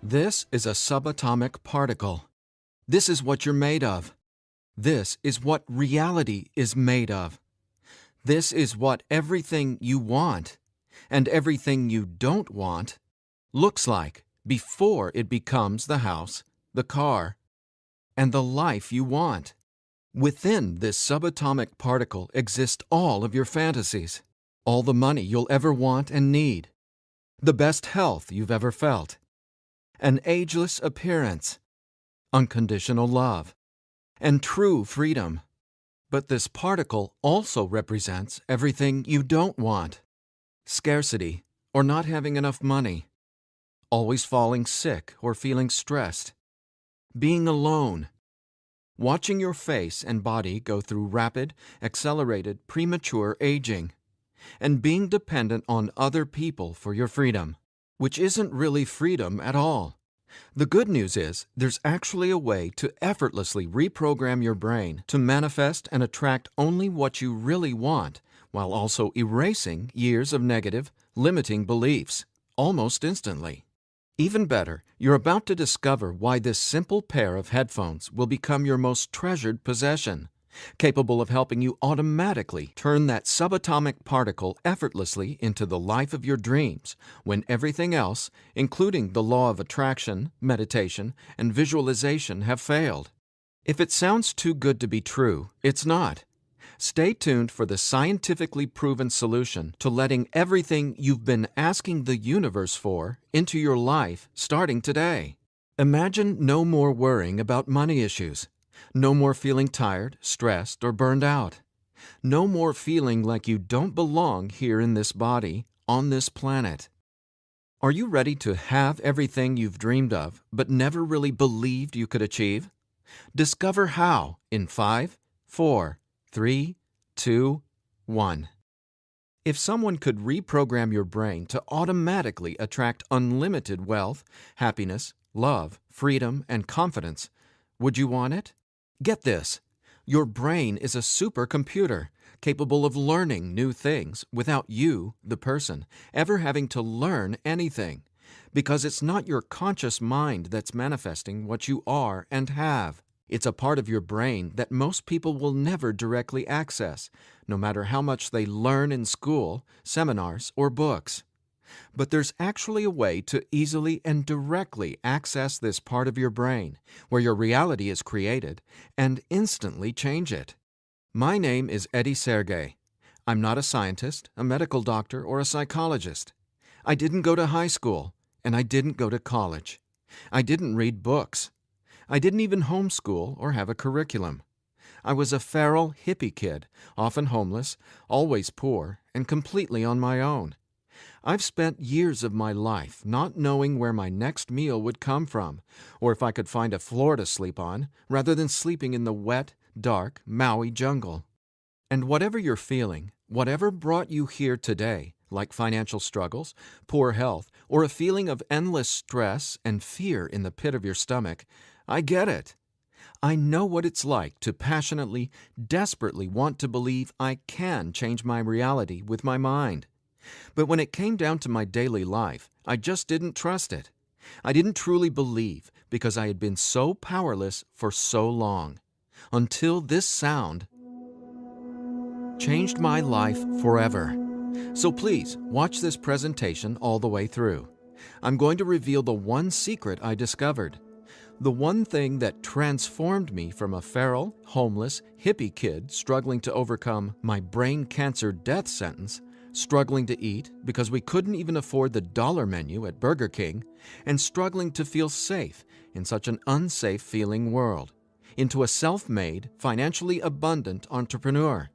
This is a subatomic particle. This is what you're made of. This is what reality is made of. This is what everything you want and everything you don't want looks like before it becomes the house, the car, and the life you want. Within this subatomic particle exist all of your fantasies, all the money you'll ever want and need, the best health you've ever felt, an ageless appearance, unconditional love, and true freedom. But this particle also represents everything you don't want: scarcity or not having enough money, always falling sick or feeling stressed, being alone, watching your face and body go through rapid, accelerated, premature aging, and being dependent on other people for your freedom, which isn't really freedom at all. The good news is there's actually a way to effortlessly reprogram your brain to manifest and attract only what you really want, while also erasing years of negative, limiting beliefs, almost instantly. Even better, you're about to discover why this simple pair of headphones will become your most treasured possession, capable of helping you automatically turn that subatomic particle effortlessly into the life of your dreams when everything else, including the law of attraction, meditation, and visualization, have failed. If it sounds too good to be true, it's not. Stay tuned for the scientifically proven solution to letting everything you've been asking the universe for into your life starting today. Imagine no more worrying about money issues. No more feeling tired, stressed, or burned out. No more feeling like you don't belong here in this body, on this planet. Are you ready to have everything you've dreamed of but never really believed you could achieve? Discover how in 5, 4, 3, 2, 1. If someone could reprogram your brain to automatically attract unlimited wealth, happiness, love, freedom, and confidence, would you want it? Get this. Your brain is a supercomputer capable of learning new things without you, the person, ever having to learn anything, because it's not your conscious mind that's manifesting what you are and have. It's a part of your brain that most people will never directly access, no matter how much they learn in school, seminars, or books. But there's actually a way to easily and directly access this part of your brain, where your reality is created, and instantly change it. My name is Eddie Sergey. I'm not a scientist, a medical doctor, or a psychologist. I didn't go to high school, and I didn't go to college. I didn't read books. I didn't even homeschool or have a curriculum. I was a feral hippie kid, often homeless, always poor, and completely on my own. I've spent years of my life not knowing where my next meal would come from, or if I could find a floor to sleep on, rather than sleeping in the wet, dark Maui jungle. And whatever you're feeling, whatever brought you here today, like financial struggles, poor health, or a feeling of endless stress and fear in the pit of your stomach, I get it. I know what it's like to passionately, desperately want to believe I can change my reality with my mind. But when it came down to my daily life, I just didn't trust it. I didn't truly believe because I had been so powerless for so long. Until this sound changed my life forever. So please, watch this presentation all the way through. I'm going to reveal the one secret I discovered. The one thing that transformed me from a feral, homeless, hippie kid struggling to overcome my brain cancer death sentence, struggling to eat because we couldn't even afford the dollar menu at Burger King, and struggling to feel safe in such an unsafe feeling world, into a self-made, financially abundant entrepreneur.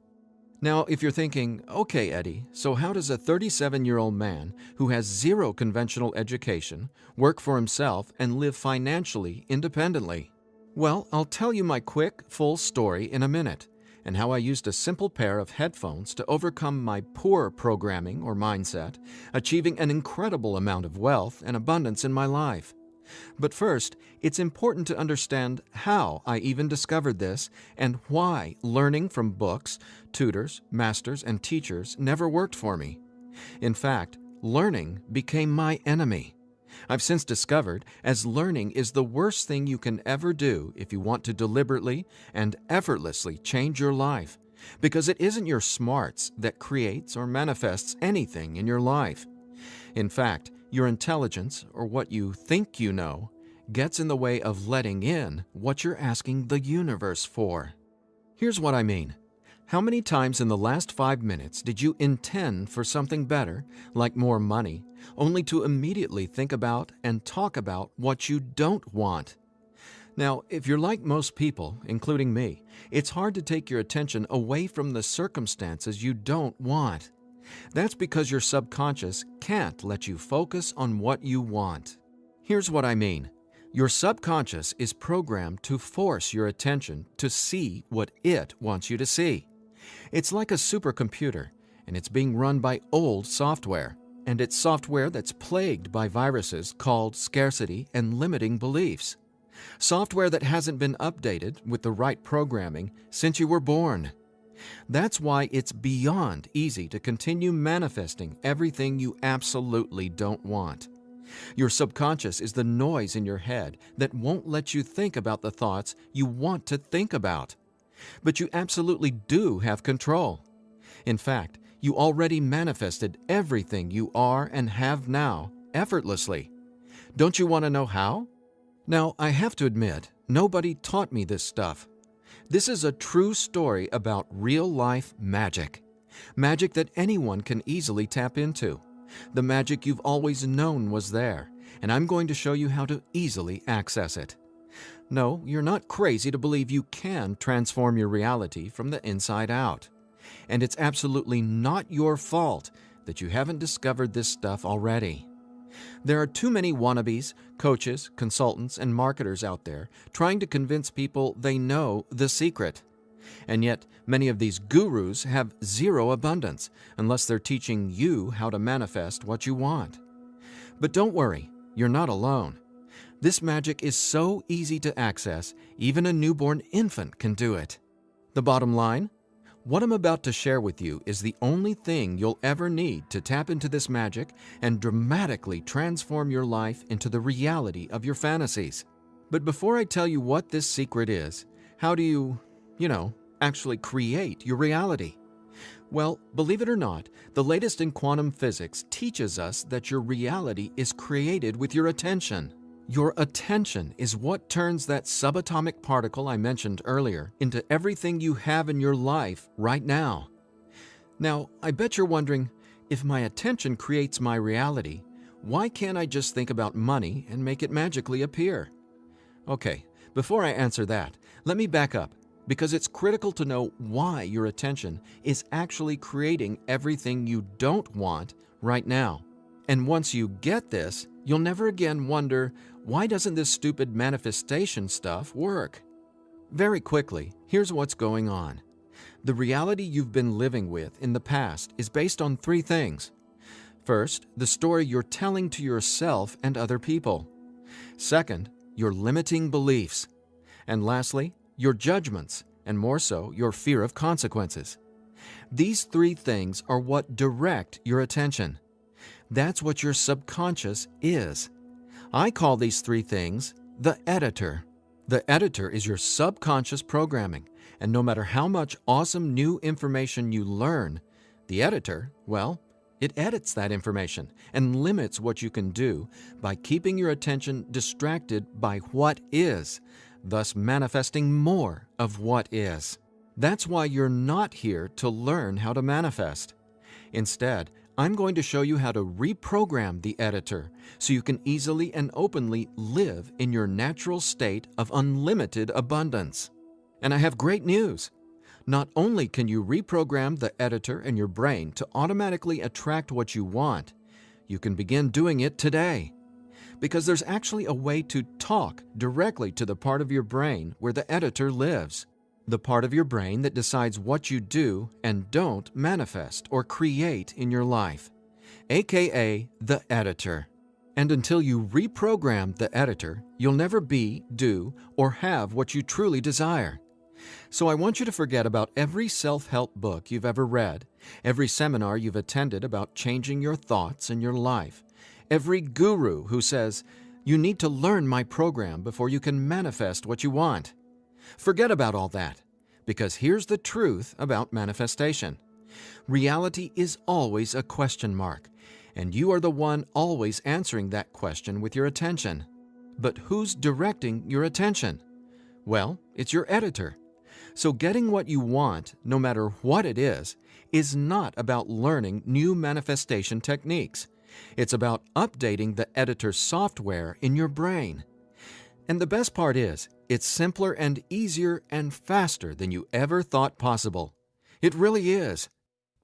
Now, if you're thinking, okay, Eddie, so how does a 37-year-old man who has zero conventional education work for himself and live financially independently? Well, I'll tell you my quick, full story in a minute, and how I used a simple pair of headphones to overcome my poor programming or mindset, achieving an incredible amount of wealth and abundance in my life. But first, it's important to understand how I even discovered this and why learning from books, tutors, masters, and teachers never worked for me. In fact, learning became my enemy. I've since discovered as learning is the worst thing you can ever do if you want to deliberately and effortlessly change your life, because it isn't your smarts that creates or manifests anything in your life. In fact, your intelligence, or what you think you know, gets in the way of letting in what you're asking the universe for. Here's what I mean. How many times in the last 5 minutes did you intend for something better, like more money, only to immediately think about and talk about what you don't want? Now, if you're like most people, including me, it's hard to take your attention away from the circumstances you don't want. That's because your subconscious can't let you focus on what you want. Here's what I mean. Your subconscious is programmed to force your attention to see what it wants you to see. It's like a supercomputer, and it's being run by old software, and it's software that's plagued by viruses called scarcity and limiting beliefs. Software that hasn't been updated with the right programming since you were born. That's why it's beyond easy to continue manifesting everything you absolutely don't want. Your subconscious is the noise in your head that won't let you think about the thoughts you want to think about. But you absolutely do have control. In fact, you already manifested everything you are and have now effortlessly. Don't you want to know how? Now, I have to admit, nobody taught me this stuff. This is a true story about real-life magic. Magic that anyone can easily tap into. The magic you've always known was there, and I'm going to show you how to easily access it. No, you're not crazy to believe you can transform your reality from the inside out. And it's absolutely not your fault that you haven't discovered this stuff already. There are too many wannabes, coaches, consultants, and marketers out there trying to convince people they know the secret. And yet, many of these gurus have zero abundance unless they're teaching you how to manifest what you want. But don't worry, you're not alone. This magic is so easy to access, even a newborn infant can do it. The bottom line? What I'm about to share with you is the only thing you'll ever need to tap into this magic and dramatically transform your life into the reality of your fantasies. But before I tell you what this secret is, how do you actually create your reality? Well, believe it or not, the latest in quantum physics teaches us that your reality is created with your attention. Your attention is what turns that subatomic particle I mentioned earlier into everything you have in your life right now. Now, I bet you're wondering, if my attention creates my reality, why can't I just think about money and make it magically appear? Okay, before I answer that, let me back up, because it's critical to know why your attention is actually creating everything you don't want right now. And once you get this, you'll never again wonder, why doesn't this stupid manifestation stuff work? Very quickly, here's what's going on. The reality you've been living with in the past is based on 3 things. First, the story you're telling to yourself and other people. Second, your limiting beliefs. And lastly, your judgments, and more so, your fear of consequences. These 3 things are what direct your attention. That's what your subconscious is. I call these 3 things the editor. The editor is your subconscious programming, and no matter how much awesome new information you learn, the editor, well, it edits that information and limits what you can do by keeping your attention distracted by what is, thus manifesting more of what is. That's why you're not here to learn how to manifest. Instead, I'm going to show you how to reprogram the editor so you can easily and openly live in your natural state of unlimited abundance. And I have great news. Not only can you reprogram the editor in your brain to automatically attract what you want, you can begin doing it today. Because there's actually a way to talk directly to the part of your brain where the editor lives. The part of your brain that decides what you do and don't manifest or create in your life, aka the editor. And until you reprogram the editor, you'll never be, do, or have what you truly desire. So I want you to forget about every self-help book you've ever read, every seminar you've attended about changing your thoughts and your life, every guru who says, "You need to learn my program before you can manifest what you want." Forget about all that, because here's the truth about manifestation. Reality is always a question mark, and you are the one always answering that question with your attention. But who's directing your attention? Well, it's your editor. So getting what you want, no matter what it is not about learning new manifestation techniques. It's about updating the editor's software in your brain. And the best part is, it's simpler and easier and faster than you ever thought possible. It really is.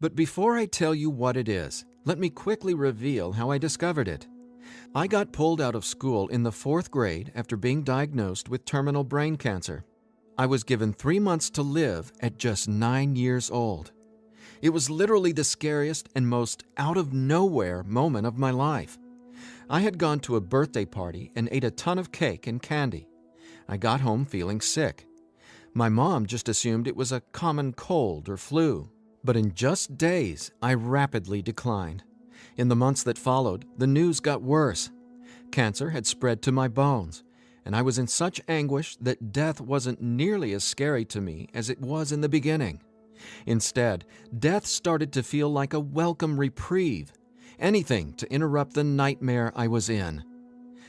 But before I tell you what it is, let me quickly reveal how I discovered it. I got pulled out of school in the 4th grade after being diagnosed with terminal brain cancer. I was given 3 months to live at just 9 years old. It was literally the scariest and most out-of-nowhere moment of my life. I had gone to a birthday party and ate a ton of cake and candy. I got home feeling sick. My mom just assumed it was a common cold or flu. But in just days, I rapidly declined. In the months that followed, the news got worse. Cancer had spread to my bones, and I was in such anguish that death wasn't nearly as scary to me as it was in the beginning. Instead, death started to feel like a welcome reprieve, anything to interrupt the nightmare I was in.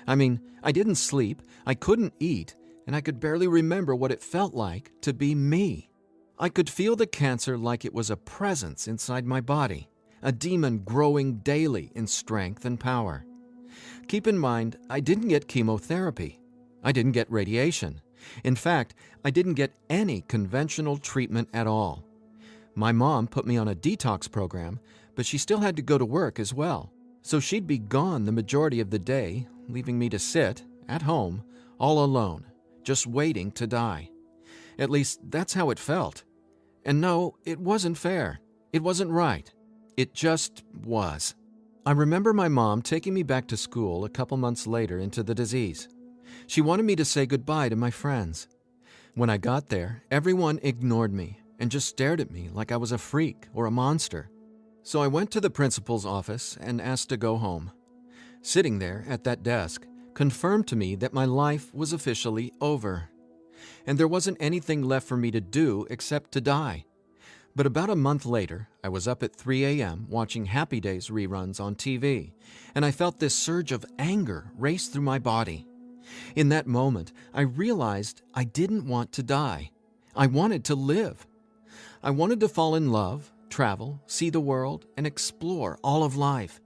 I mean, I didn't sleep, I couldn't eat, and I could barely remember what it felt like to be me. I could feel the cancer like it was a presence inside my body, a demon growing daily in strength and power. Keep in mind, I didn't get chemotherapy. I didn't get radiation. In fact, I didn't get any conventional treatment at all. My mom put me on a detox program, but she still had to go to work as well. So she'd be gone the majority of the day, leaving me to sit, at home, all alone, just waiting to die. At least, that's how it felt. And no, it wasn't fair. It wasn't right. It just was. I remember my mom taking me back to school a couple months later into the disease. She wanted me to say goodbye to my friends. When I got there, everyone ignored me and just stared at me like I was a freak or a monster. So I went to the principal's office and asked to go home. Sitting there at that desk confirmed to me that my life was officially over. And there wasn't anything left for me to do except to die. But about a month later, I was up at 3 a.m. watching Happy Days reruns on TV, and I felt this surge of anger race through my body. In that moment, I realized I didn't want to die. I wanted to live. I wanted to fall in love, travel, see the world, and explore all of life.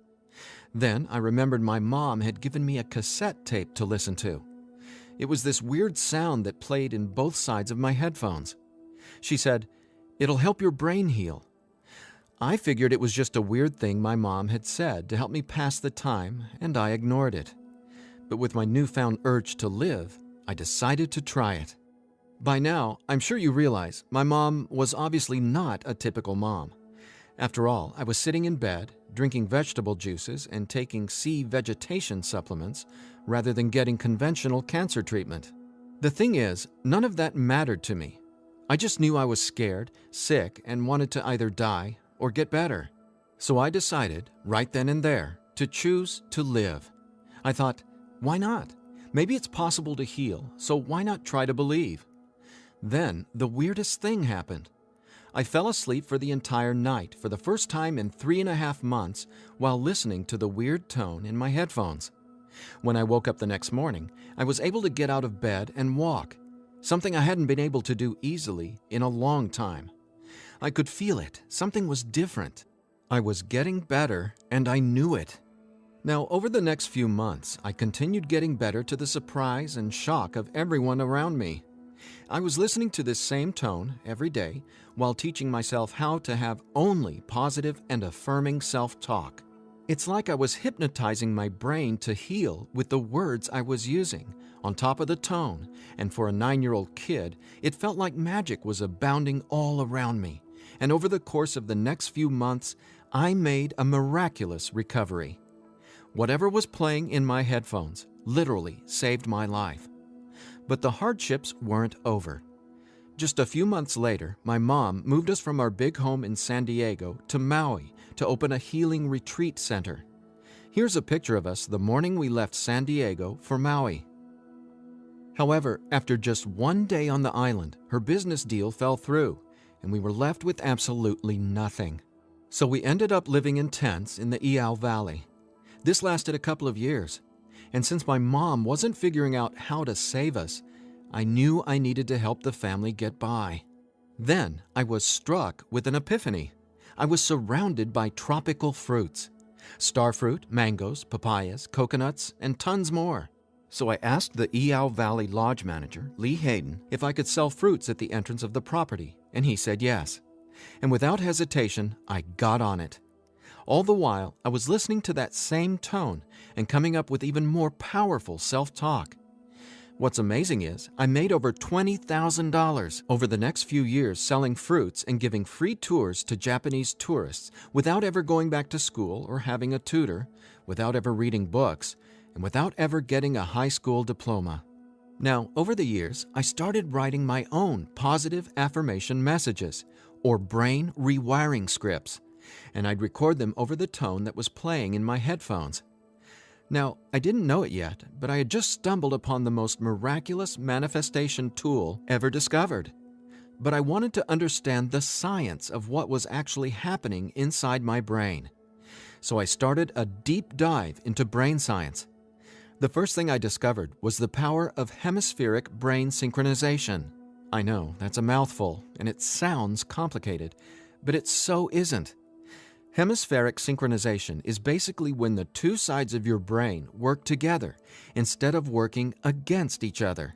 Then I remembered my mom had given me a cassette tape to listen to. It was this weird sound that played in both sides of my headphones. She said, "It'll help your brain heal." I figured it was just a weird thing my mom had said to help me pass the time, and I ignored it. But with my newfound urge to live, I decided to try it. By now, I'm sure you realize my mom was obviously not a typical mom. After all, I was sitting in bed, drinking vegetable juices and taking sea vegetation supplements rather than getting conventional cancer treatment. The thing is, none of that mattered to me. I just knew I was scared, sick, and wanted to either die or get better. So I decided, right then and there, to choose to live. I thought, why not? Maybe it's possible to heal, so why not try to believe? Then, the weirdest thing happened. I fell asleep for the entire night for the first time in 3.5 months while listening to the weird tone in my headphones. When I woke up the next morning, I was able to get out of bed and walk, something I hadn't been able to do easily in a long time. I could feel it. Something was different. I was getting better, and I knew it. Now, over the next few months, I continued getting better to the surprise and shock of everyone around me. I was listening to this same tone every day while teaching myself how to have only positive and affirming self-talk. It's like I was hypnotizing my brain to heal with the words I was using, on top of the tone, and for a 9-year-old kid, it felt like magic was abounding all around me. And over the course of the next few months, I made a miraculous recovery. Whatever was playing in my headphones literally saved my life. But the hardships weren't over. Just a few months later, my mom moved us from our big home in San Diego to Maui to open a healing retreat center. Here's a picture of us the morning we left San Diego for Maui. However, after just one day on the island, her business deal fell through, and we were left with absolutely nothing. So we ended up living in tents in the Iao Valley. This lasted a couple of years, and since my mom wasn't figuring out how to save us, I knew I needed to help the family get by. Then I was struck with an epiphany. I was surrounded by tropical fruits: starfruit, mangoes, papayas, coconuts, and tons more. So I asked the Iao Valley Lodge manager, Lee Hayden, if I could sell fruits at the entrance of the property, and he said yes. And without hesitation, I got on it. All the while, I was listening to that same tone and coming up with even more powerful self-talk. What's amazing is I made over $20,000 over the next few years selling fruits and giving free tours to Japanese tourists without ever going back to school or having a tutor, without ever reading books, and without ever getting a high school diploma. Now, over the years, I started writing my own positive affirmation messages, or brain rewiring scripts, and I'd record them over the tone that was playing in my headphones. Now, I didn't know it yet, but I had just stumbled upon the most miraculous manifestation tool ever discovered. But I wanted to understand the science of what was actually happening inside my brain. So I started a deep dive into brain science. The first thing I discovered was the power of hemispheric brain synchronization. I know, that's a mouthful, and it sounds complicated, but it so isn't. Hemispheric synchronization is basically when the two sides of your brain work together instead of working against each other.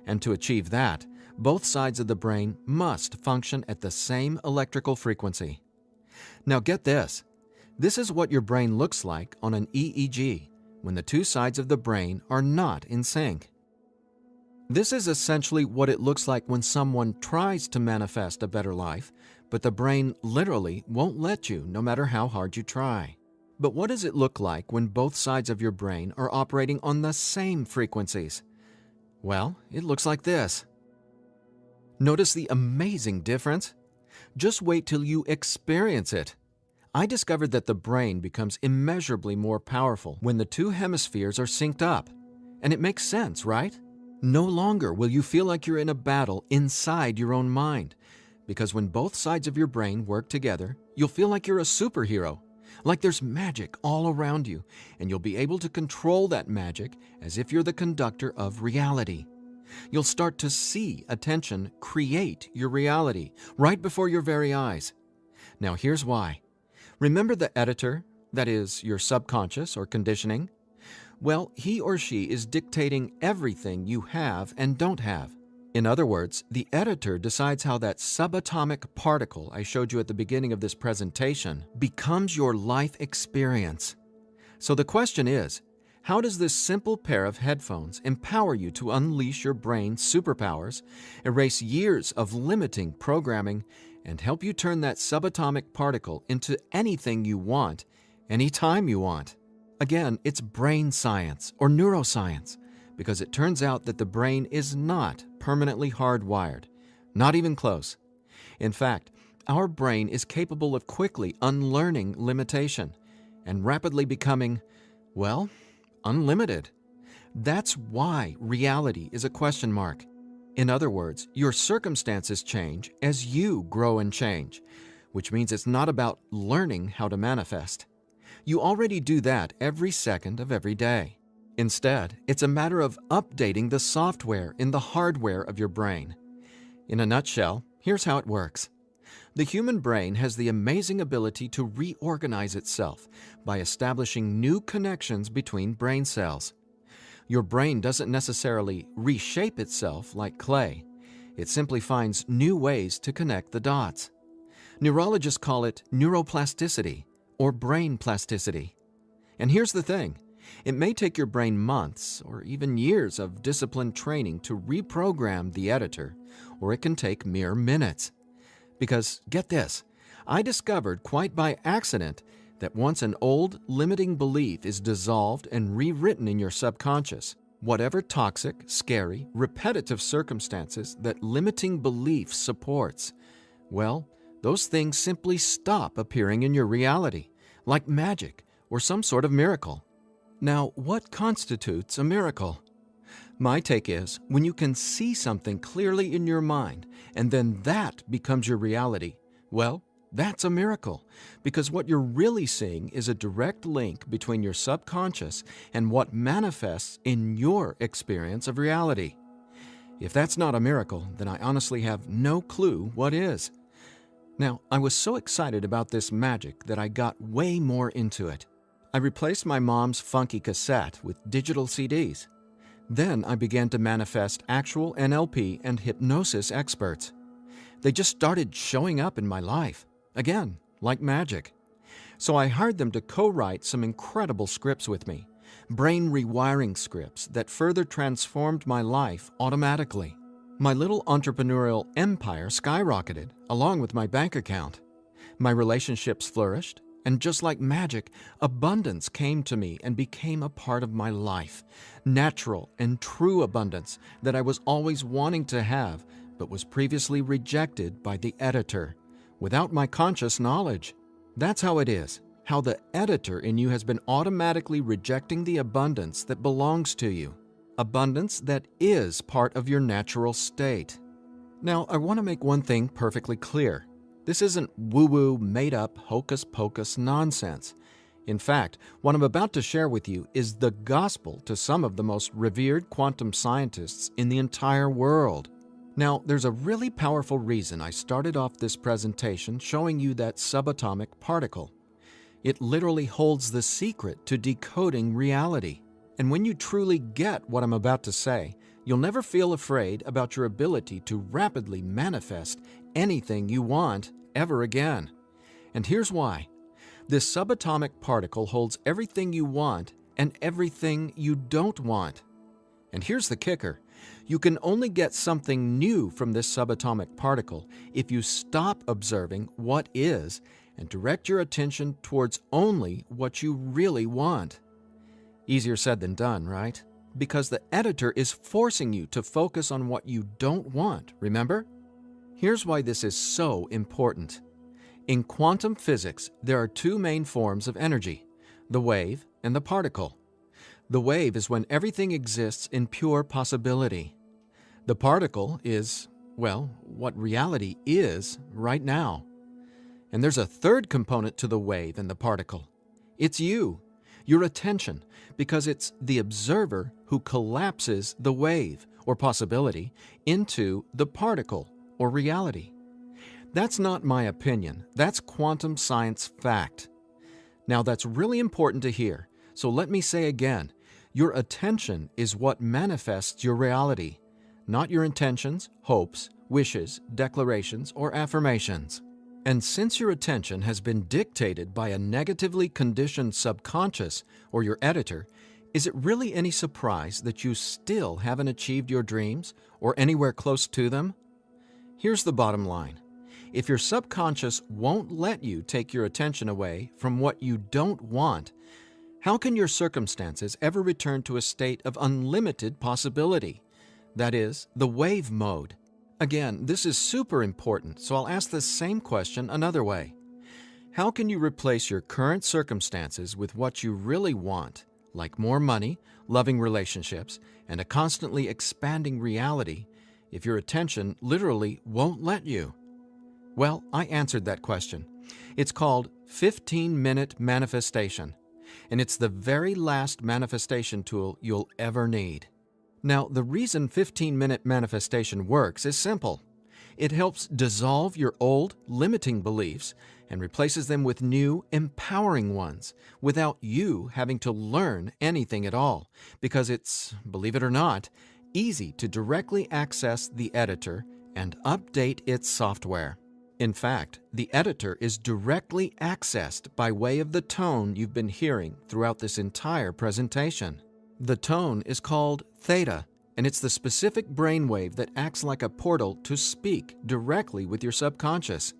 And to achieve that, both sides of the brain must function at the same electrical frequency. Now get this. This is what your brain looks like on an EEG when the two sides of the brain are not in sync. This is essentially what it looks like when someone tries to manifest a better life, but the brain literally won't let you no matter how hard you try. But what does it look like when both sides of your brain are operating on the same frequencies? Well, it looks like this. Notice the amazing difference? Just wait till you experience it. I discovered that the brain becomes immeasurably more powerful when the two hemispheres are synced up. And it makes sense, right? No longer will you feel like you're in a battle inside your own mind, because when both sides of your brain work together, you'll feel like you're a superhero, like there's magic all around you, and you'll be able to control that magic as if you're the conductor of reality. You'll start to see attention create your reality right before your very eyes. Now here's why. Remember the editor, that is, your subconscious or conditioning? Well, he or she is dictating everything you have and don't have. In other words, the editor decides how that subatomic particle I showed you at the beginning of this presentation becomes your life experience. So the question is, how does this simple pair of headphones empower you to unleash your brain's superpowers, erase years of limiting programming, and help you turn that subatomic particle into anything you want, anytime you want? Again, it's brain science or neuroscience, because it turns out that the brain is not permanently hardwired, not even close. In fact, our brain is capable of quickly unlearning limitation and rapidly becoming, well, unlimited. That's why reality is a question mark. In other words, your circumstances change as you grow and change, which means it's not about learning how to manifest. You already do that every second of every day. Instead, it's a matter of updating the software in the hardware of your brain. In a nutshell, here's how it works. The human brain has the amazing ability to reorganize itself by establishing new connections between brain cells. Your brain doesn't necessarily reshape itself like clay. It simply finds new ways to connect the dots. Neurologists call it neuroplasticity or brain plasticity. And here's the thing. It may take your brain months or even years of disciplined training to reprogram the editor, or it can take mere minutes. Because, get this, I discovered quite by accident that once an old, limiting belief is dissolved and rewritten in your subconscious, whatever toxic, scary, repetitive circumstances that limiting belief supports, well, those things simply stop appearing in your reality, like magic, or some sort of miracle. Now, what constitutes a miracle? My take is when you can see something clearly in your mind and then that becomes your reality, well, that's a miracle, because what you're really seeing is a direct link between your subconscious and what manifests in your experience of reality. If that's not a miracle, then I honestly have no clue what is. Now, I was so excited about this magic that I got way more into it. I replaced my mom's funky cassette with digital CDs. Then I began to manifest actual NLP and hypnosis experts. They just started showing up in my life. Again, like magic. So I hired them to co-write some incredible scripts with me, brain rewiring scripts that further transformed my life automatically. My little entrepreneurial empire skyrocketed, along with my bank account. My relationships flourished, and just like magic, abundance came to me and became a part of my life. Natural and true abundance that I was always wanting to have, but was previously rejected by the editor, without my conscious knowledge. That's how it is, how the editor in you has been automatically rejecting the abundance that belongs to you, abundance that is part of your natural state. Now, I want to make one thing perfectly clear. This isn't woo-woo, made-up, hocus-pocus nonsense. In fact, what I'm about to share with you is the gospel to some of the most revered quantum scientists in the entire world. Now, there's a really powerful reason I started off this presentation showing you that subatomic particle. It literally holds the secret to decoding reality. And when you truly get what I'm about to say, you'll never feel afraid about your ability to rapidly manifest anything you want ever again. And here's why. This subatomic particle holds everything you want and everything you don't want. And here's the kicker. You can only get something new from this subatomic particle if you stop observing what is and direct your attention towards only what you really want. Easier said than done, right? Because the editor is forcing you to focus on what you don't want, remember? Here's why this is so important. In quantum physics, there are two main forms of energy, the wave and the particle. The wave is when everything exists in pure possibility. The particle is, well, what reality is right now. And there's a third component to the wave and the particle. It's you, your attention, because it's the observer who collapses the wave, or possibility, into the particle, or reality. That's not my opinion. That's quantum science fact. Now that's really important to hear, so let me say again, your attention is what manifests your reality, not your intentions, hopes, wishes, declarations, or affirmations. And since your attention has been dictated by a negatively conditioned subconscious or your editor, is it really any surprise that you still haven't achieved your dreams or anywhere close to them? Here's the bottom line. If your subconscious won't let you take your attention away from what you don't want, how can your circumstances ever return to a state of unlimited possibility? That is, the wave mode. Again, this is super important, so I'll ask the same question another way. How can you replace your current circumstances with what you really want, like more money, loving relationships, and a constantly expanding reality, if your attention literally won't let you? Well, I answered that question. It's called 15-minute manifestation, and it's the very last manifestation tool you'll ever need. Now, the reason 15-minute manifestation works is simple. It helps dissolve your old, limiting beliefs and replaces them with new, empowering ones without you having to learn anything at all, because it's, believe it or not, easy to directly access the editor and update its software. In fact, the editor is directly accessed by way of the tone you've been hearing throughout this entire presentation. The tone is called theta, and it's the specific brainwave that acts like a portal to speak directly with your subconscious.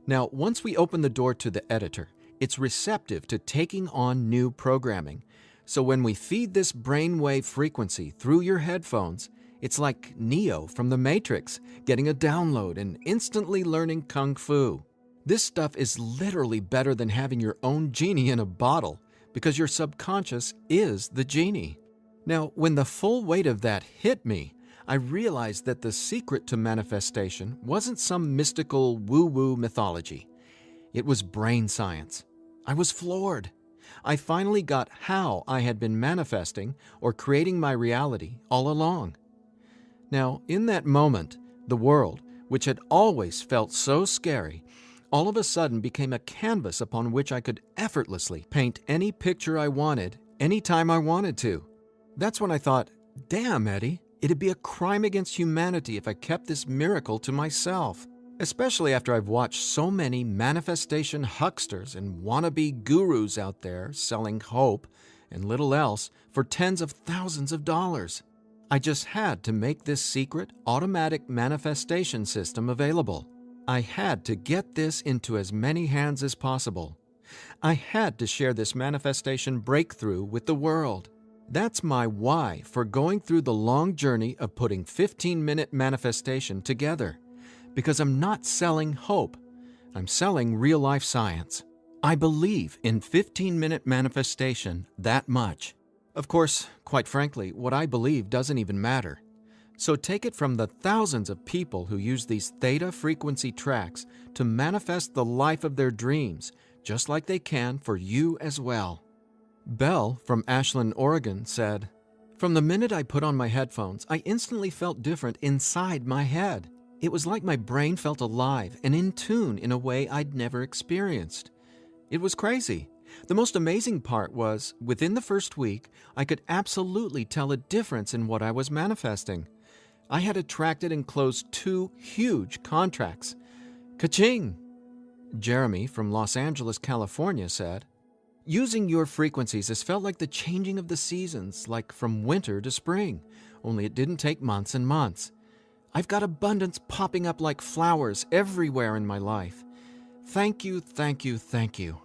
Now, once we open the door to the editor, it's receptive to taking on new programming. So when we feed this brainwave frequency through your headphones, it's like Neo from the Matrix getting a download and instantly learning Kung Fu. This stuff is literally better than having your own genie in a bottle. because your subconscious is the genie. Now, when the full weight of that hit me, I realized that the secret to manifestation wasn't some mystical woo-woo mythology. It was brain science. I was floored. I finally got how I had been manifesting or creating my reality all along. Now, in that moment, the world, which had always felt so scary, all of a sudden became a canvas upon which I could effortlessly paint any picture I wanted, anytime I wanted to. That's when I thought, damn, Eddie, it'd be a crime against humanity if I kept this miracle to myself. Especially after I've watched so many manifestation hucksters and wannabe gurus out there selling hope and little else for tens of thousands of dollars. I just had to make this secret, automatic manifestation system available. I had to get this into as many hands as possible. I had to share this manifestation breakthrough with the world. That's my why for going through the long journey of putting 15-minute manifestation together. Because I'm not selling hope. I'm selling real-life science. I believe in 15-minute manifestation that much. Of course, quite frankly, what I believe doesn't even matter. So take it from the thousands of people who use these theta frequency tracks to manifest the life of their dreams, just like they can for you as well. Belle from Ashland, Oregon said, "From the minute I put on my headphones, I instantly felt different inside my head. It was like my brain felt alive and in tune in a way I'd never experienced. It was crazy. The most amazing part was, within the first week, I could absolutely tell a difference in what I was manifesting. I had attracted and closed 2 huge contracts. Ka-ching!" Jeremy from Los Angeles, California said, "Using your frequencies has felt like the changing of the seasons, like from winter to spring, only it didn't take months and months. I've got abundance popping up like flowers everywhere in my life. Thank you, thank you, thank you."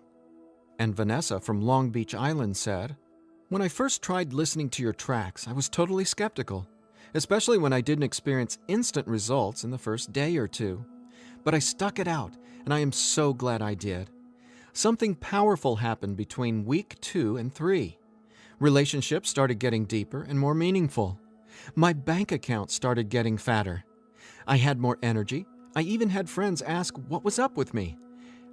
And Vanessa from Long Beach Island said, "When I first tried listening to your tracks, I was totally skeptical, especially when I didn't experience instant results in the first day or two. But I stuck it out, and I am so glad I did. Something powerful happened between week 2 and 3. Relationships started getting deeper and more meaningful. My bank account started getting fatter. I had more energy. I even had friends ask what was up with me.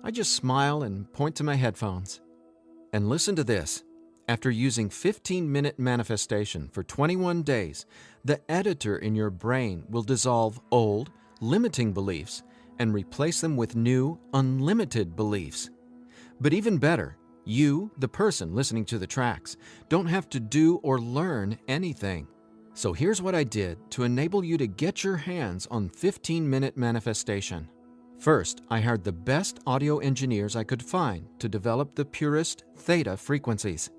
I just smile and point to my headphones. And listen to this. After using 15-minute manifestation for 21 days, the editor in your brain will dissolve old, limiting beliefs and replace them with new, unlimited beliefs. But even better, you, the person listening to the tracks, don't have to do or learn anything. So here's what I did to enable you to get your hands on 15-minute manifestation. First, I hired the best audio engineers I could find to develop the purest theta frequencies.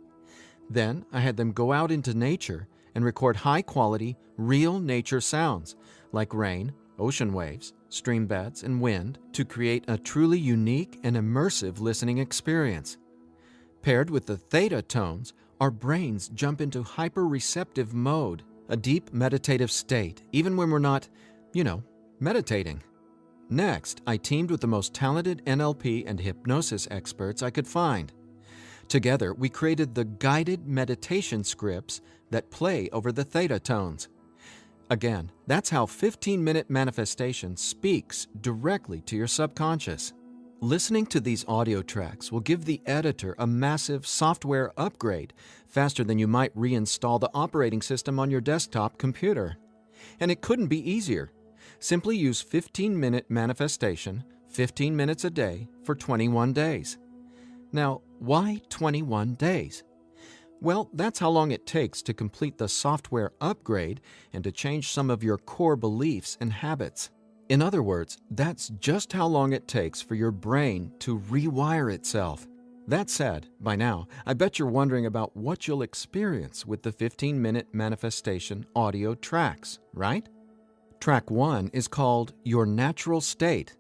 Then, I had them go out into nature and record high-quality, real nature sounds like rain, ocean waves, stream beds, and wind to create a truly unique and immersive listening experience. Paired with the theta tones, our brains jump into hyper-receptive mode, a deep meditative state, even when we're not, meditating. Next, I teamed with the most talented NLP and hypnosis experts I could find. Together, we created the guided meditation scripts that play over the theta tones. Again, that's how 15-minute manifestation speaks directly to your subconscious. Listening to these audio tracks will give the editor a massive software upgrade faster than you might reinstall the operating system on your desktop computer. And it couldn't be easier. Simply use 15-minute manifestation, 15 minutes a day for 21 days. Now, why 21 days? Well, that's how long it takes to complete the software upgrade and to change some of your core beliefs and habits. In other words, that's just how long it takes for your brain to rewire itself. That said, by now, I bet you're wondering about what you'll experience with the 15-minute manifestation audio tracks, right? Track 1 is called Your Natural State.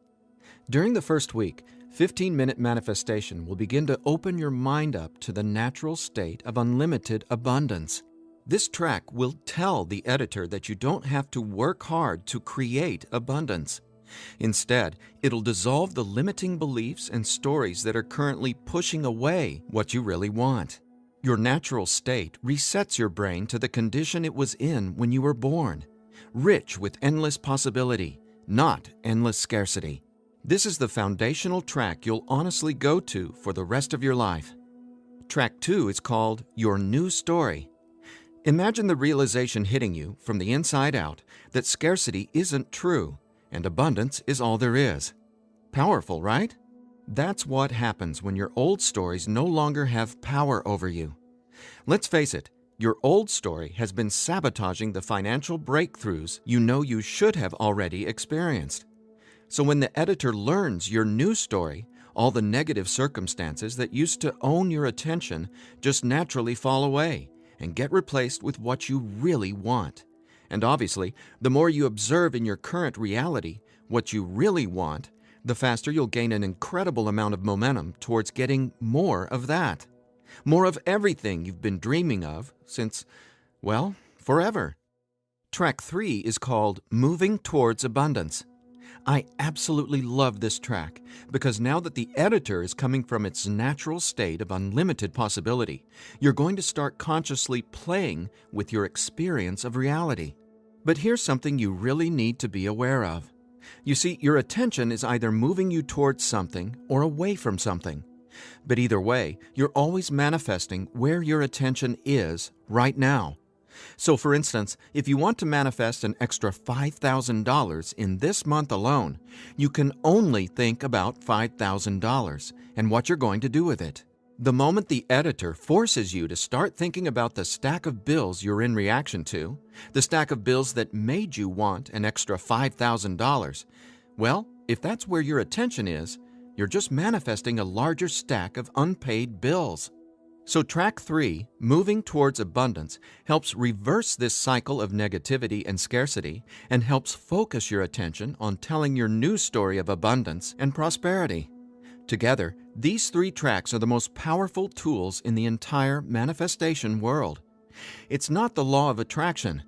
During the first week, 15-minute manifestation will begin to open your mind up to the natural state of unlimited abundance. This track will tell the editor that you don't have to work hard to create abundance. Instead, it'll dissolve the limiting beliefs and stories that are currently pushing away what you really want. Your natural state resets your brain to the condition it was in when you were born, rich with endless possibility, not endless scarcity. This is the foundational track you'll honestly go to for the rest of your life. Track 2 is called Your New Story. Imagine the realization hitting you from the inside out that scarcity isn't true and abundance is all there is. Powerful, right? That's what happens when your old stories no longer have power over you. Let's face it, your old story has been sabotaging the financial breakthroughs you know you should have already experienced. So when the editor learns your new story, all the negative circumstances that used to own your attention just naturally fall away and get replaced with what you really want. And obviously, the more you observe in your current reality what you really want, the faster you'll gain an incredible amount of momentum towards getting more of that. More of everything you've been dreaming of since, well, forever. Track 3 is called Moving Towards Abundance. I absolutely love this track because now that the editor is coming from its natural state of unlimited possibility, you're going to start consciously playing with your experience of reality. But here's something you really need to be aware of. You see, your attention is either moving you towards something or away from something. But either way, you're always manifesting where your attention is right now. So for instance, if you want to manifest an extra $5,000 in this month alone, you can only think about $5,000 and what you're going to do with it. The moment the editor forces you to start thinking about the stack of bills you're in reaction to, the stack of bills that made you want an extra $5,000, well, if that's where your attention is, you're just manifesting a larger stack of unpaid bills. So track 3, Moving Towards Abundance, helps reverse this cycle of negativity and scarcity and helps focus your attention on telling your new story of abundance and prosperity. Together, these 3 tracks are the most powerful tools in the entire manifestation world. It's not the law of attraction.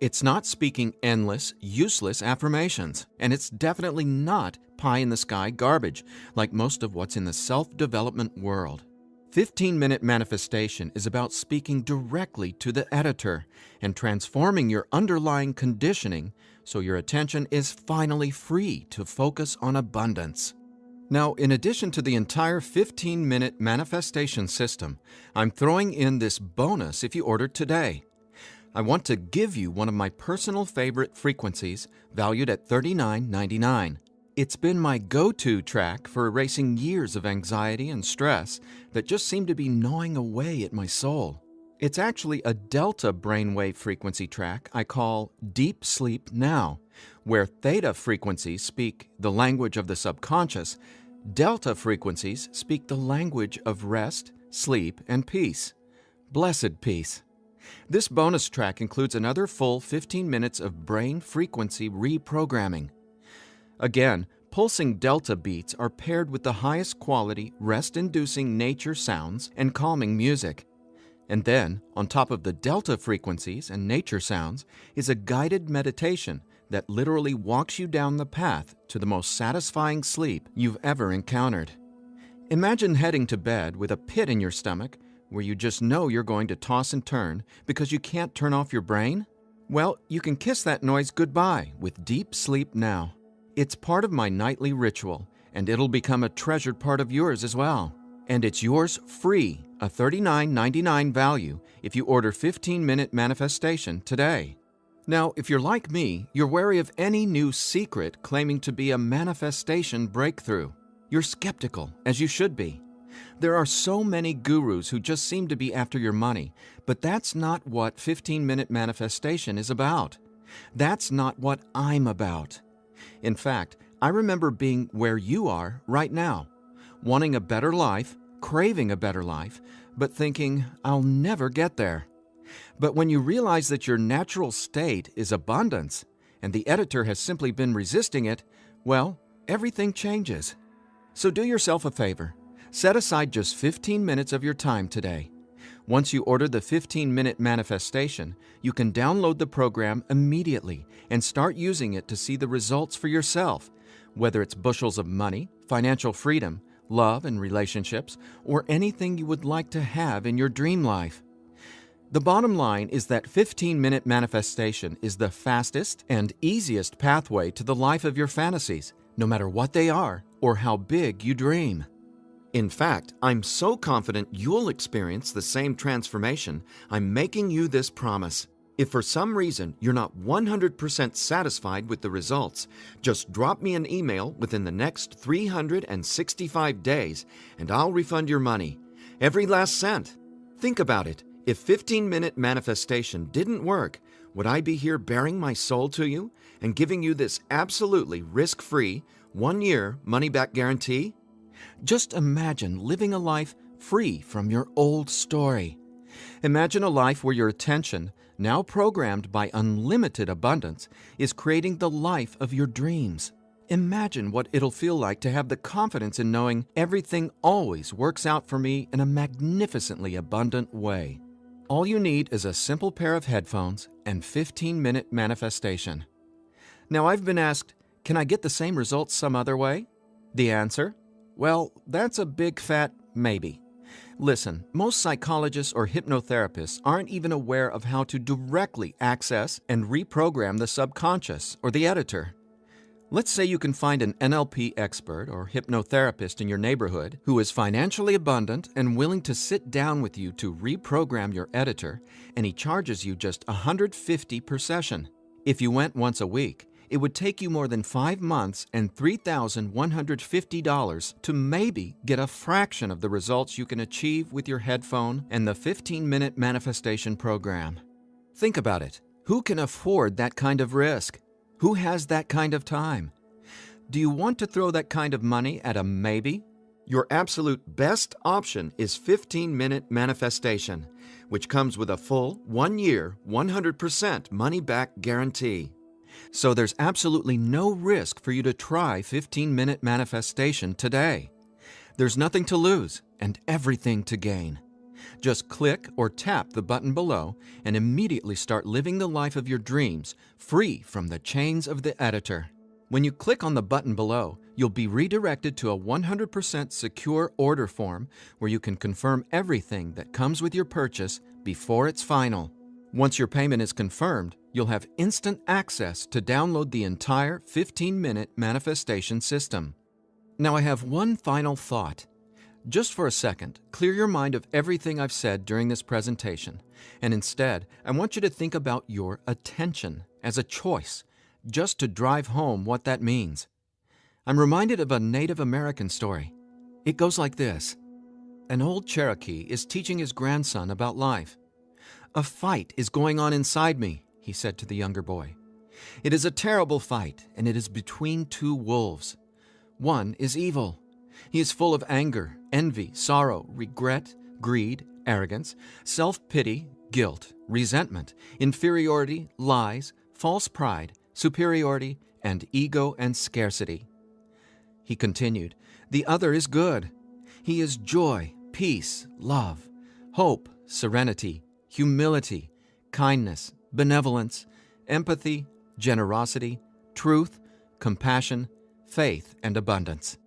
It's not speaking endless, useless affirmations. And it's definitely not pie-in-the-sky garbage like most of what's in the self-development world. 15-Minute Manifestation is about speaking directly to the editor and transforming your underlying conditioning so your attention is finally free to focus on abundance. Now, in addition to the entire 15-minute manifestation system, I'm throwing in this bonus if you order today. I want to give you one of my personal favorite frequencies valued at $39.99. It's been my go-to track for erasing years of anxiety and stress that just seem to be gnawing away at my soul. It's actually a delta brainwave frequency track I call Deep Sleep Now, where theta frequencies speak the language of the subconscious, delta frequencies speak the language of rest, sleep, and peace. Blessed peace. This bonus track includes another full 15 minutes of brain frequency reprogramming. Again, pulsing delta beats are paired with the highest quality, rest-inducing nature sounds and calming music. And then, on top of the delta frequencies and nature sounds, is a guided meditation that literally walks you down the path to the most satisfying sleep you've ever encountered. Imagine heading to bed with a pit in your stomach where you just know you're going to toss and turn because you can't turn off your brain? Well, you can kiss that noise goodbye with Deep Sleep Now. It's part of my nightly ritual, and it'll become a treasured part of yours as well. And it's yours free, a $39.99 value, if you order 15-Minute Manifestation today. Now, if you're like me, you're wary of any new secret claiming to be a manifestation breakthrough. You're skeptical, as you should be. There are so many gurus who just seem to be after your money, but that's not what 15-Minute Manifestation is about. That's not what I'm about. In fact, I remember being where you are right now, wanting a better life, craving a better life, but thinking, I'll never get there. But when you realize that your natural state is abundance, and the editor has simply been resisting it, well, everything changes. So do yourself a favor. Set aside just 15 minutes of your time today. Once you order the 15-minute manifestation, you can download the program immediately and start using it to see the results for yourself, whether it's bushels of money, financial freedom, love and relationships, or anything you would like to have in your dream life. The bottom line is that 15-minute manifestation is the fastest and easiest pathway to the life of your fantasies, no matter what they are or how big you dream. In fact, I'm so confident you'll experience the same transformation, I'm making you this promise. If for some reason you're not 100% satisfied with the results, just drop me an email within the next 365 days and I'll refund your money. Every last cent. Think about it. If 15-minute manifestation didn't work, would I be here bearing my soul to you and giving you this absolutely risk-free, 1-year money-back guarantee? Just imagine living a life free from your old story. Imagine a life where your attention, now programmed by unlimited abundance, is creating the life of your dreams. Imagine what it'll feel like to have the confidence in knowing everything always works out for me in a magnificently abundant way. All you need is a simple pair of headphones and 15-minute manifestation. Now, I've been asked, can I get the same results some other way? The answer? Well, that's a big fat maybe. Listen, most psychologists or hypnotherapists aren't even aware of how to directly access and reprogram the subconscious or the editor. Let's say you can find an NLP expert or hypnotherapist in your neighborhood who is financially abundant and willing to sit down with you to reprogram your editor, and he charges you just $150 per session. If you went once a week, it would take you more than 5 months and $3,150 to maybe get a fraction of the results you can achieve with your headphone and the 15-minute manifestation program. Think about it. Who can afford that kind of risk? Who has that kind of time? Do you want to throw that kind of money at a maybe? Your absolute best option is 15-minute manifestation, which comes with a full 1-year, 100% money-back guarantee. So there's absolutely no risk for you to try 15-minute manifestation today. There's nothing to lose and everything to gain. Just click or tap the button below and immediately start living the life of your dreams, free from the chains of the editor. When you click on the button below, you'll be redirected to a 100% secure order form where you can confirm everything that comes with your purchase before it's final. Once your payment is confirmed, you'll have instant access to download the entire 15-minute manifestation system. Now I have one final thought. Just for a second, clear your mind of everything I've said during this presentation, and instead, I want you to think about your attention as a choice, just to drive home what that means. I'm reminded of a Native American story. It goes like this. An old Cherokee is teaching his grandson about life. "A fight is going on inside me," he said to the younger boy. "It is a terrible fight, and it is between two wolves. One is evil. He is full of anger, envy, sorrow, regret, greed, arrogance, self-pity, guilt, resentment, inferiority, lies, false pride, superiority, and ego and scarcity." He continued, "The other is good. He is joy, peace, love, hope, serenity, humility, kindness, benevolence, empathy, generosity, truth, compassion, faith, and abundance.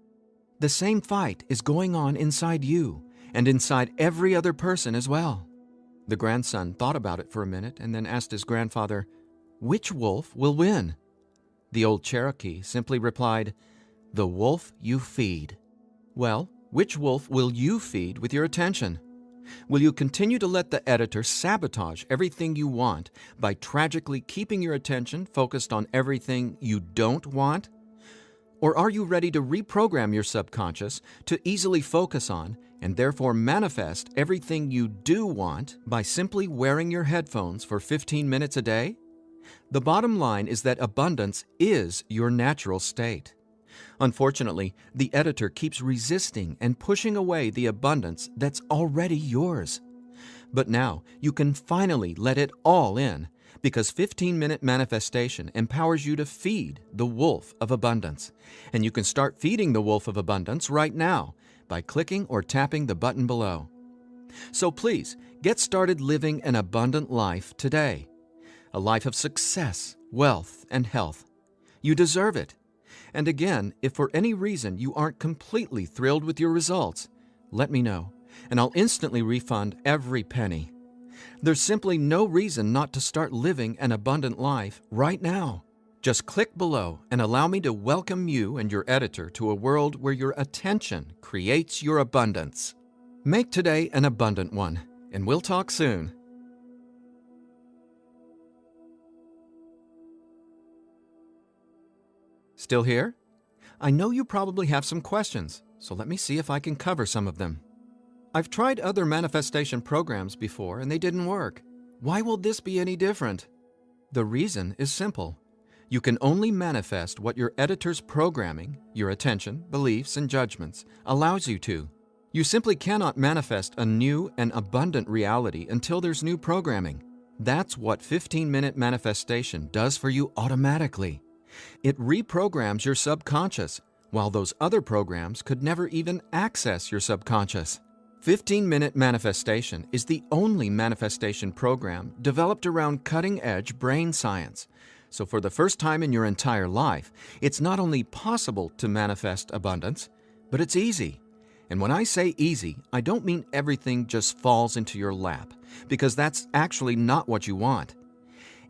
The same fight is going on inside you and inside every other person as well." The grandson thought about it for a minute and then asked his grandfather, "Which wolf will win?" The old Cherokee simply replied, "The wolf you feed." Well, which wolf will you feed with your attention? Will you continue to let the editor sabotage everything you want by tragically keeping your attention focused on everything you don't want? Or are you ready to reprogram your subconscious to easily focus on and therefore manifest everything you do want by simply wearing your headphones for 15 minutes a day? The bottom line is that abundance is your natural state. Unfortunately, the editor keeps resisting and pushing away the abundance that's already yours. But now you can finally let it all in, because 15-minute manifestation empowers you to feed the wolf of abundance. And you can start feeding the wolf of abundance right now by clicking or tapping the button below. So please, get started living an abundant life today. A life of success, wealth, and health. You deserve it. And again, if for any reason you aren't completely thrilled with your results, let me know, and I'll instantly refund every penny. There's simply no reason not to start living an abundant life right now. Just click below and allow me to welcome you and your editor to a world where your attention creates your abundance. Make today an abundant one, and we'll talk soon. Still here? I know you probably have some questions, so let me see if I can cover some of them. I've tried other manifestation programs before and they didn't work. Why will this be any different? The reason is simple. You can only manifest what your editor's programming, your attention, beliefs, and judgments allows you to. You simply cannot manifest a new and abundant reality until there's new programming. That's what 15-minute manifestation does for you automatically. It reprograms your subconscious, while those other programs could never even access your subconscious. 15-minute manifestation is the only manifestation program developed around cutting-edge brain science. So for the first time in your entire life, it's not only possible to manifest abundance, but it's easy. And when I say easy, I don't mean everything just falls into your lap, because that's actually not what you want.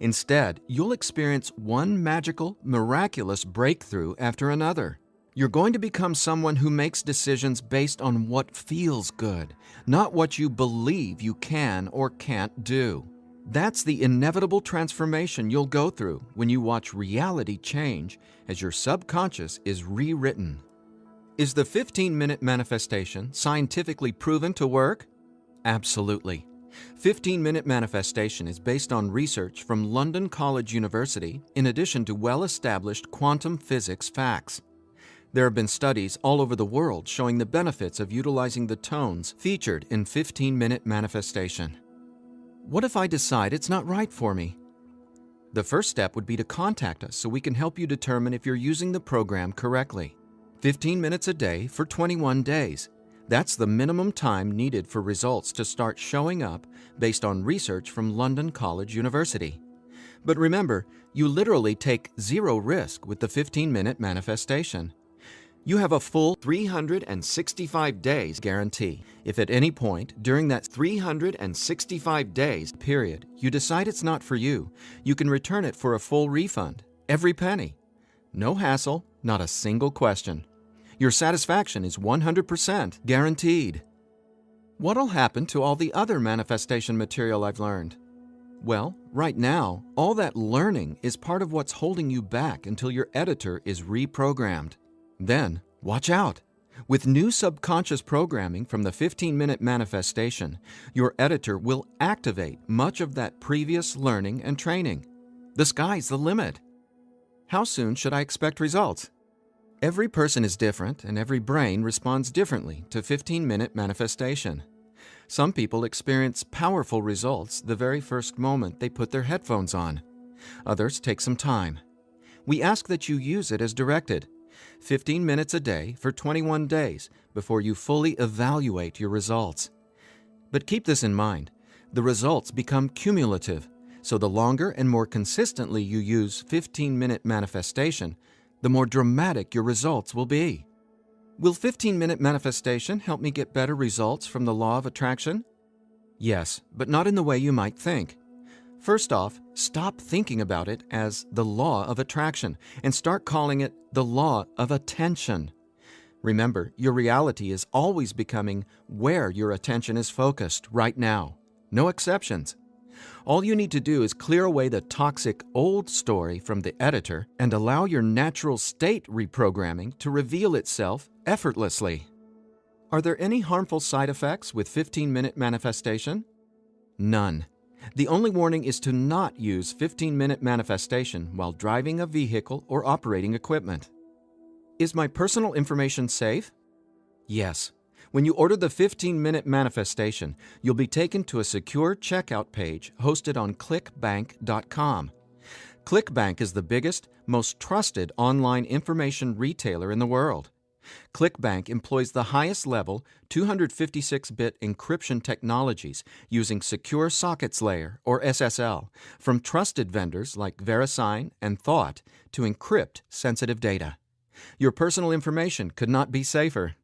Instead, you'll experience one magical, miraculous breakthrough after another. You're going to become someone who makes decisions based on what feels good, not what you believe you can or can't do. That's the inevitable transformation you'll go through when you watch reality change as your subconscious is rewritten. Is the 15-minute manifestation scientifically proven to work? Absolutely. 15-minute manifestation is based on research from London College University in addition to well-established quantum physics facts. There have been studies all over the world showing the benefits of utilizing the tones featured in 15-minute manifestation. What if I decide it's not right for me? The first step would be to contact us so we can help you determine if you're using the program correctly. 15 minutes a day for 21 days. That's the minimum time needed for results to start showing up based on research from London College University. But remember, you literally take zero risk with the 15-minute manifestation. You have a full 365 days guarantee. If at any point during that 365 days period you decide it's not for you, you can return it for a full refund, every penny. No hassle, not a single question. Your satisfaction is 100% guaranteed. What'll happen to all the other manifestation material I've learned? Well, right now, all that learning is part of what's holding you back until your editor is reprogrammed. Then, watch out! With new subconscious programming from the 15-minute manifestation, your editor will activate much of that previous learning and training. The sky's the limit. How soon should I expect results? Every person is different and every brain responds differently to 15-minute manifestation. Some people experience powerful results the very first moment they put their headphones on. Others take some time. We ask that you use it as directed. 15 minutes a day for 21 days before you fully evaluate your results. But keep this in mind, the results become cumulative, so the longer and more consistently you use 15-minute manifestation, the more dramatic your results will be. Will 15-minute manifestation help me get better results from the law of attraction? Yes, but not in the way you might think. First off, stop thinking about it as the law of attraction and start calling it the law of attention. Remember, your reality is always becoming where your attention is focused right now. No exceptions. All you need to do is clear away the toxic old story from the editor and allow your natural state reprogramming to reveal itself effortlessly. Are there any harmful side effects with 15-minute manifestation? None. The only warning is to not use 15-minute manifestation while driving a vehicle or operating equipment. Is my personal information safe? Yes. When you order the 15-minute manifestation, you'll be taken to a secure checkout page hosted on ClickBank.com. ClickBank is the biggest, most trusted online information retailer in the world. ClickBank employs the highest level 256-bit encryption technologies using Secure Sockets Layer, or SSL, from trusted vendors like VeriSign and Thought to encrypt sensitive data. Your personal information could not be safer.